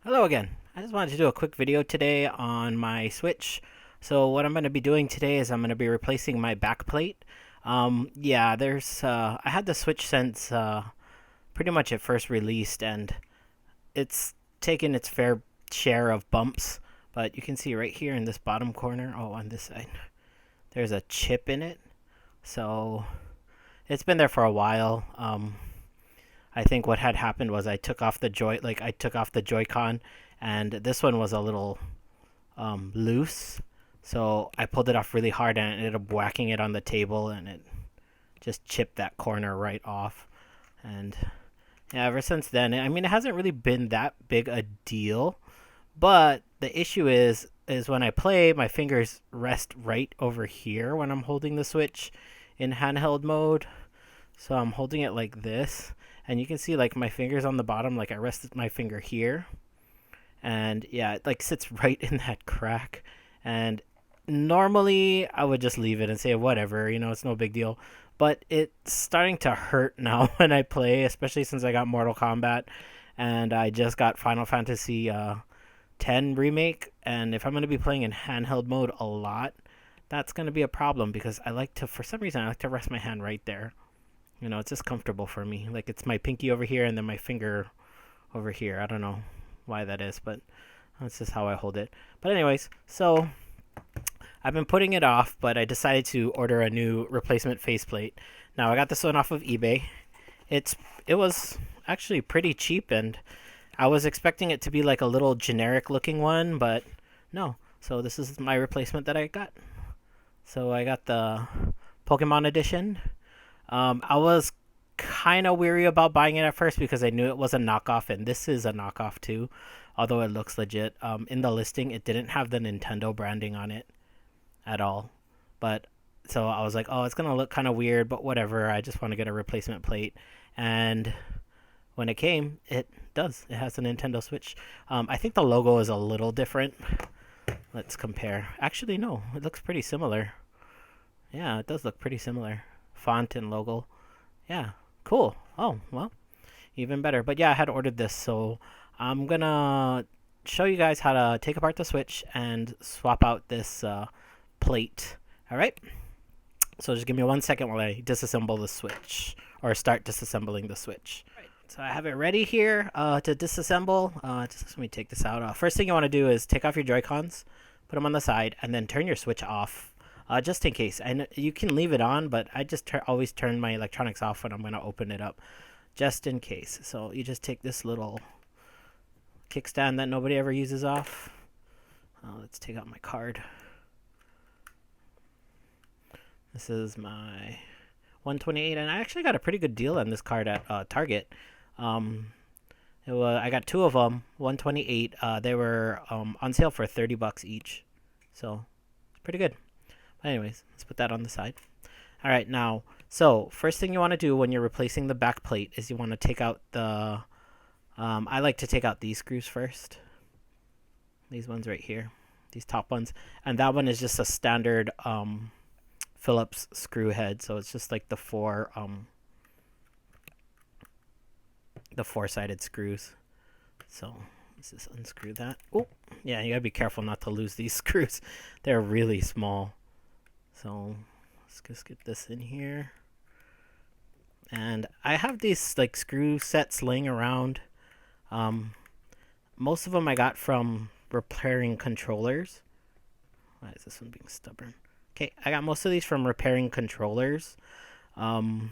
Hello again. I just wanted to do a quick video today on my Switch. So what I'm going to be doing today is I'm going to be replacing my back plate. Yeah, I had the Switch since pretty much it first released, and it's taken its fair share of bumps. But you can see right here in this bottom corner, oh, on this side, there's a chip in it. So it's been there for a while. I think what had happened was I took off the Joy-Con, and this one was a little loose. So I pulled it off really hard and it ended up whacking it on the table, and it just chipped that corner right off. And yeah, ever since then, I mean, it hasn't really been that big a deal. But the issue is when I play, my fingers rest right over here when I'm holding the Switch in handheld mode. So I'm holding it like this, and you can see like my fingers on the bottom, like I rested my finger here, and yeah, it like sits right in that crack. And normally I would just leave it and say whatever, it's no big deal. But it's starting to hurt now when I play, especially since I got Mortal Kombat and I just got Final Fantasy 10 remake. And if I'm going to be playing in handheld mode a lot, that's going to be a problem because for some reason, I like to rest my hand right there. It's just comfortable for me. Like it's my pinky over here and then my finger over here. I don't know why that is, but that's just how I hold it. But anyways, so I've been putting it off, but I decided to order a new replacement faceplate. Now I got this one off of eBay. It was actually pretty cheap, and I was expecting it to be like a little generic looking one, but no. So this is my replacement that I got. So I got the Pokemon edition. I was kind of weary about buying it at first because I knew it was a knockoff, and this is a knockoff too, although it looks legit. In the listing, it didn't have the Nintendo branding on it at all. But so I was like, oh, it's gonna look kind of weird, but whatever. I just want to get a replacement plate, and when it came, it does. It has the Nintendo Switch. I think the logo is a little different. Let's compare. Actually, no, it looks pretty similar. Yeah, it does look pretty similar. Font and logo. Yeah, cool. Oh, well, even better. But yeah, I had ordered this, so I'm gonna show you guys how to take apart the Switch and swap out this plate. All right. So just give me 1 second while I disassemble the Switch or start disassembling the Switch. Right. So I have it ready here to disassemble. Just let me take this out. First thing you want to do is take off your Joy Cons, put them on the side, and then turn your Switch off. Just in case. And you can leave it on, but I just always turn my electronics off when I'm going to open it up, just in case. So you just take this little kickstand that nobody ever uses off. Let's take out my card. This is my 128, and I actually got a pretty good deal on this card at Target. I got two of them, 128. They were on sale for $30 each, so it's pretty good. But anyways, let's put that on the side. All right, now, so first thing you want to do when you're replacing the back plate is you want to take out the. I like to take out these screws first. These ones right here, these top ones, and that one is just a standard Phillips screw head, so it's just like the four-sided screws. So let's just unscrew that. Oh, yeah, you gotta be careful not to lose these screws. They're really small. So let's just get this in here. And I have these like screw sets laying around. Most of them I got from repairing controllers. Why is this one being stubborn? Okay, I got most of these from repairing controllers. The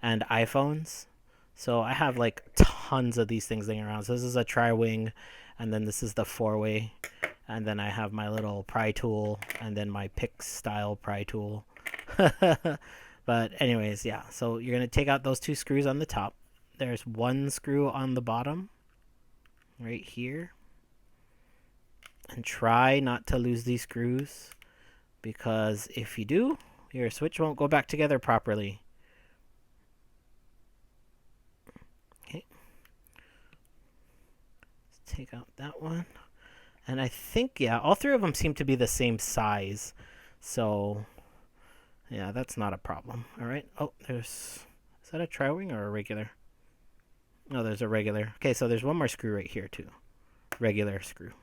and iPhones. So I have like tons of these things laying around. So this is a tri-wing, and then this is the four-way, and then I have my little pry tool, and then my pick style pry tool. But anyways, yeah. So you're gonna take out those two screws on the top. There's one screw on the bottom, right here. And try not to lose these screws, because if you do, your Switch won't go back together properly. Okay. Let's take out that one. And I think, yeah, all three of them seem to be the same size. So, yeah, that's not a problem. All right. Oh, is that a tri-wing or a regular? Oh, there's a regular. Okay, so there's one more screw right here too. Regular screw.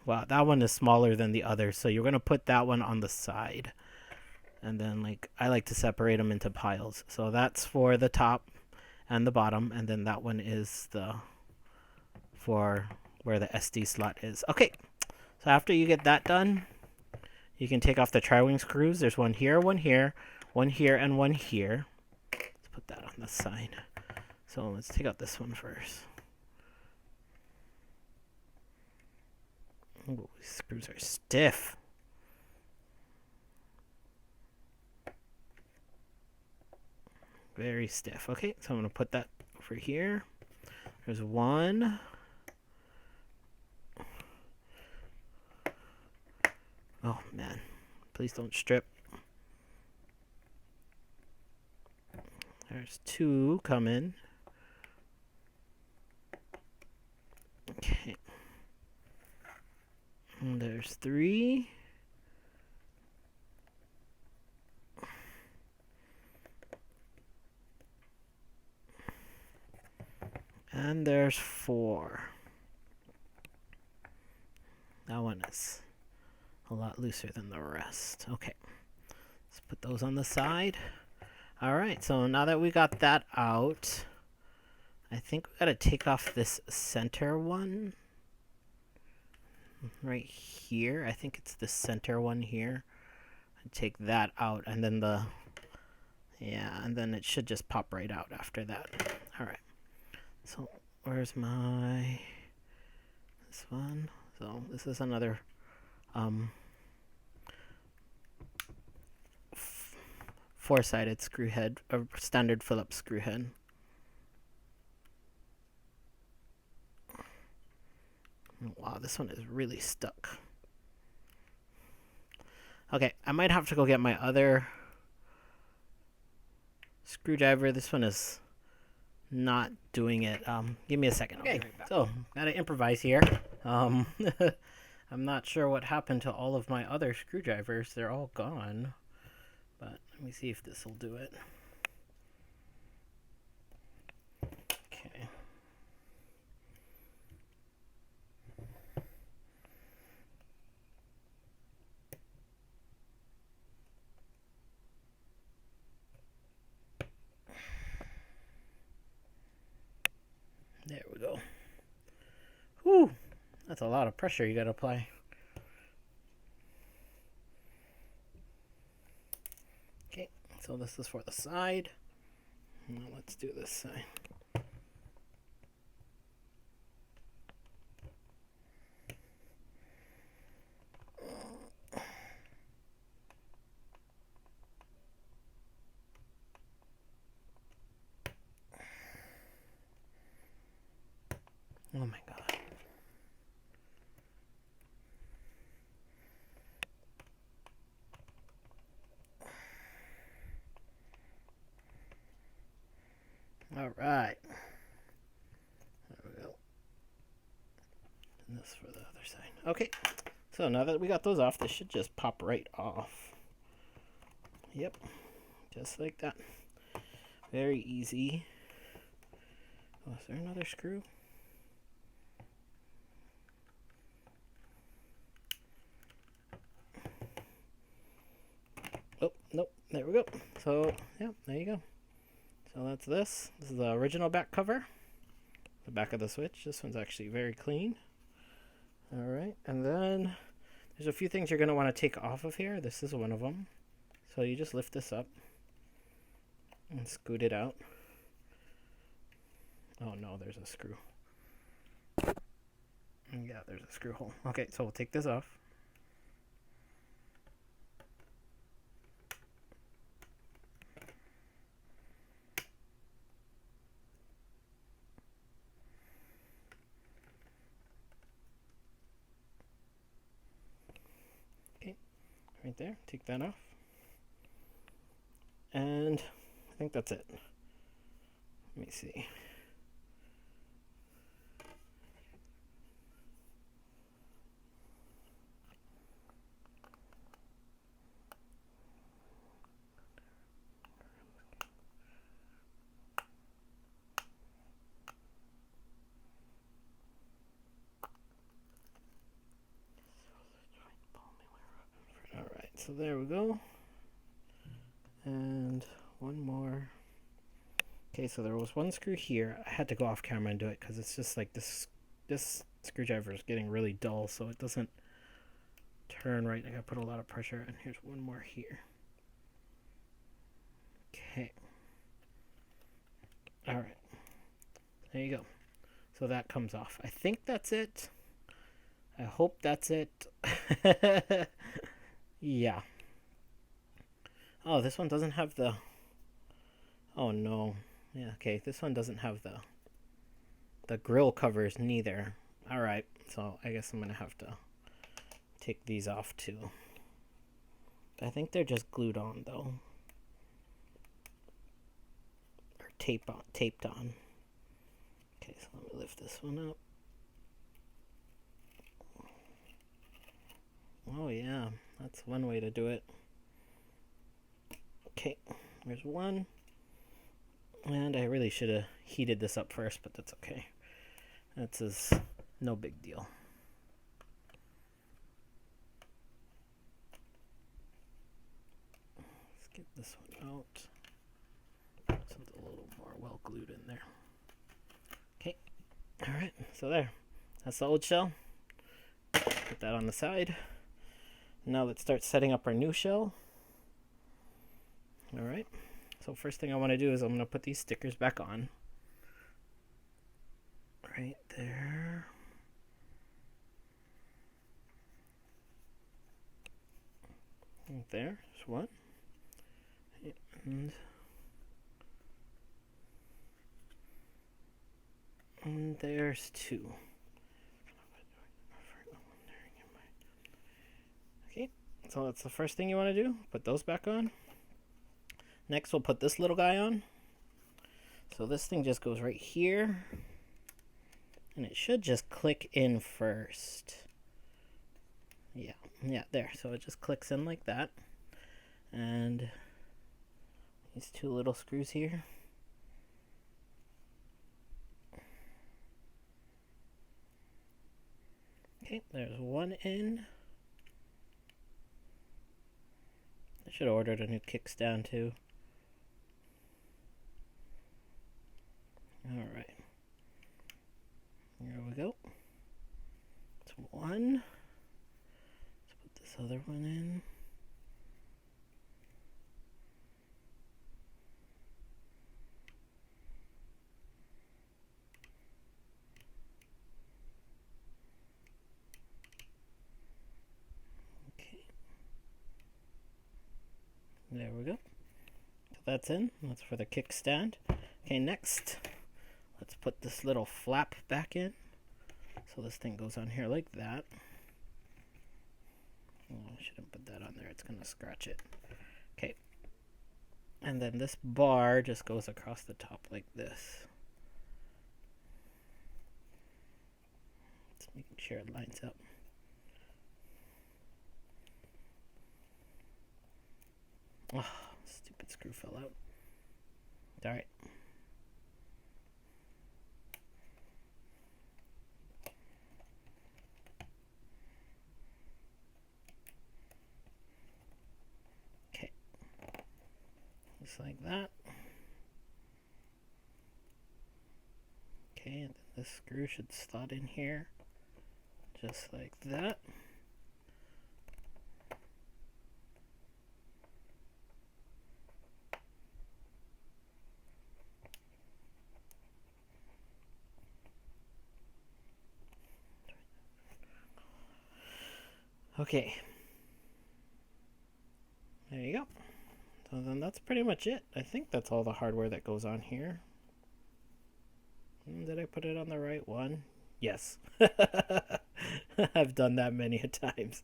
Wow, that one is smaller than the other, so you're gonna put that one on the side. And then like I like to separate them into piles. So that's for the top and the bottom, and then that one is the for where the SD slot is. Okay, so after you get that done, you can take off the tri-wing screws. There's one here, one here, one here, and one here. Let's put that on the side. So let's take out this one first. Ooh, these screws are stiff. Very stiff. Okay, so I'm going to put that over here. There's one. Oh, man. Please don't strip. There's two coming. Okay. And there's three. And there's four. That one is a lot looser than the rest. Okay. Let's put those on the side. Alright, so now that we got that out, I think we gotta take off this center one. Right here. I think it's the center one here. And take that out, and then and then it should just pop right out after that. Alright. So where's this one? So this is another four-sided screw head, a standard Phillips screw head. Wow, this one is really stuck. Okay, I might have to go get my other screwdriver. This one is not doing it. Give me a second. Okay, so gotta improvise here. I'm not sure what happened to all of my other screwdrivers. They're all gone. But let me see if this will do it. Okay. There we go. Whew, that's a lot of pressure you gotta apply. Okay, so this is for the side. Now let's do this side. Oh my god. All right. There we go. And this for the other side. Okay. So now that we got those off, this should just pop right off. Yep. Just like that. Very easy. Oh, is there another screw? Oh, nope. There we go. So, yeah, there you go. So that's this. This is the original back cover. The back of the switch. This one's actually very clean. Alright, and then there's a few things you're going to want to take off of here. This is one of them. So you just lift this up and scoot it out. Oh no, there's a screw. Yeah, there's a screw hole. Okay, so we'll take this off. Okay, right there, take that off. And I think that's it. Let me see. so there we go. And one more. Okay, so there was one screw here. I had to go off camera and do it because it's just like this screwdriver is getting really dull, so it doesn't turn right. I gotta put a lot of pressure, and here's one more here. Okay. Alright. There you go. So that comes off. I think that's it. I hope that's it. Yeah. Oh, this one doesn't have the... Oh, no. Yeah, okay. This one doesn't have the grill covers neither. Alright, so I guess I'm going to have to take these off too. I think they're just glued on though. Or taped on. Okay, so let me lift this one up. Oh yeah, that's one way to do it. Okay, there's one. And I really should have heated this up first, but that's okay. That's no big deal. Let's get this one out. Something a little more well glued in there. Okay, alright, so there. That's the old shell. Put that on the side. Now let's start setting up our new shell. Alright, so first thing I want to do is I'm going to put these stickers back on. Right there. Right there's one. And there's two. Okay, so that's the first thing you want to do. Put those back on. Next we'll put this little guy on. So this thing just goes right here. And it should just click in first. Yeah, there. So it just clicks in like that. And these two little screws here. Okay, there's one in. I should have ordered a new kickstand too. Alright. Here we go. That's one. Let's put this other one in. Okay. There we go. So that's in. That's for the kickstand. Okay, next. Let's put this little flap back in. So this thing goes on here like that. Oh, I shouldn't put that on there. It's going to scratch it. Okay. And then this bar just goes across the top like this. Just making sure it lines up. Oh, stupid screw fell out. Alright. Just like that. Okay, and then this screw should slot in here. Just like that. Okay. There you go. So then that's pretty much it. I think that's all the hardware that goes on here. Did I put it on the right one? Yes. I've done that many a times.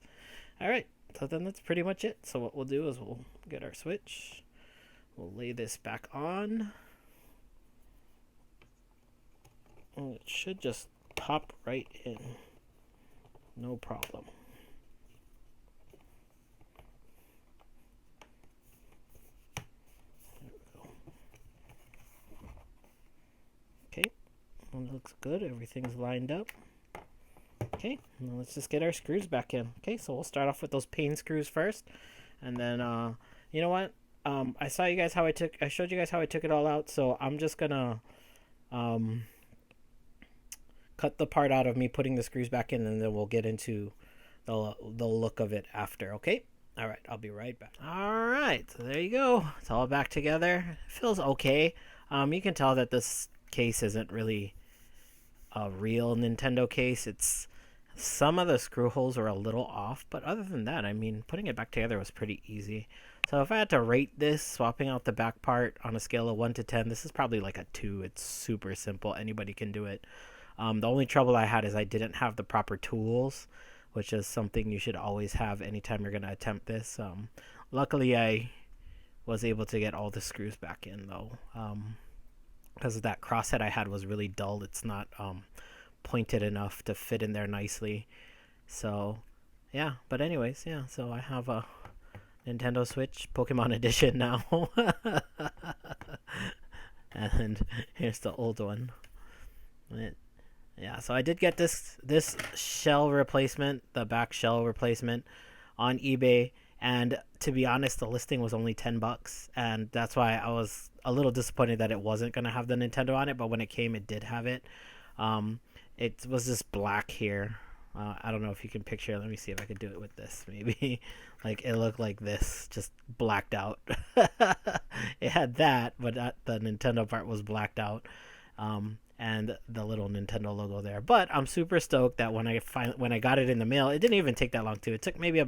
Alright, so then that's pretty much it. So what we'll do is we'll get our switch. We'll lay this back on. And it should just pop right in. No problem. Okay, well, it looks good. Everything's lined up. Okay, now let's just get our screws back in. Okay, so we'll start off with those pane screws first, And then you know what? I saw you guys how I showed you guys how I took it all out. So I'm just gonna um, cut the part out of me putting the screws back in, and then we'll get into the look of it after. Okay. All right, I'll be right back. All right, so there you go. It's all back together. It feels okay. You can tell that this case isn't really a real Nintendo case. It's some of the screw holes are a little off, but other than that, I mean, putting it back together was pretty easy. So if I had to rate this, swapping out the back part on a scale of 1 to 10, this is probably like a 2. It's super simple. Anybody can do it. The only trouble I had is I didn't have the proper tools, which is something you should always have anytime you're going to attempt this. Luckily, I was able to get all the screws back in, though. Because that crosshead I had was really dull. It's not pointed enough to fit in there nicely. So, yeah. But anyways, yeah. So I have a Nintendo Switch Pokemon Edition now. And here's the old one. Yeah, so I did get this shell replacement, the back shell replacement, on eBay, and to be honest, the listing was only $10, and that's why I was a little disappointed that it wasn't gonna have the Nintendo on it. But when it came, it did have it. It was just black here. I don't know if you can picture. Let me see if I could do it with this. Maybe like it looked like this, just blacked out. It had that, but the Nintendo part was blacked out. And the little Nintendo logo there. But I'm super stoked that when I got it in the mail, it didn't even take that long too. It took maybe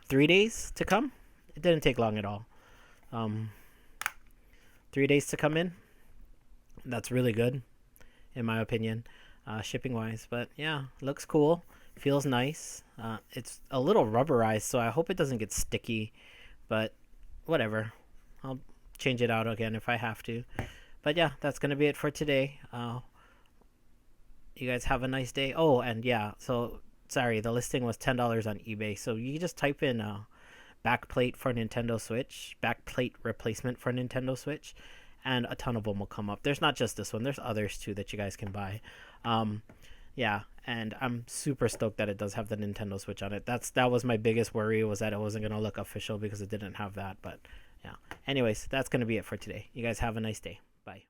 3 days to come. It didn't take long at all. 3 days to come in. That's really good, in my opinion, shipping wise. But yeah, looks cool. Feels nice. It's a little rubberized, so I hope it doesn't get sticky. But whatever. I'll change it out again if I have to. But yeah, that's going to be it for today. You guys have a nice day. Oh, and yeah, so sorry, the listing was $10 on eBay. So you just type in backplate for Nintendo Switch, backplate replacement for Nintendo Switch, and a ton of them will come up. There's not just this one, there's others too that you guys can buy. Yeah, and I'm super stoked that it does have the Nintendo Switch on it. That was my biggest worry, was that it wasn't going to look official because it didn't have that. But yeah, anyways, that's going to be it for today. You guys have a nice day. Bye.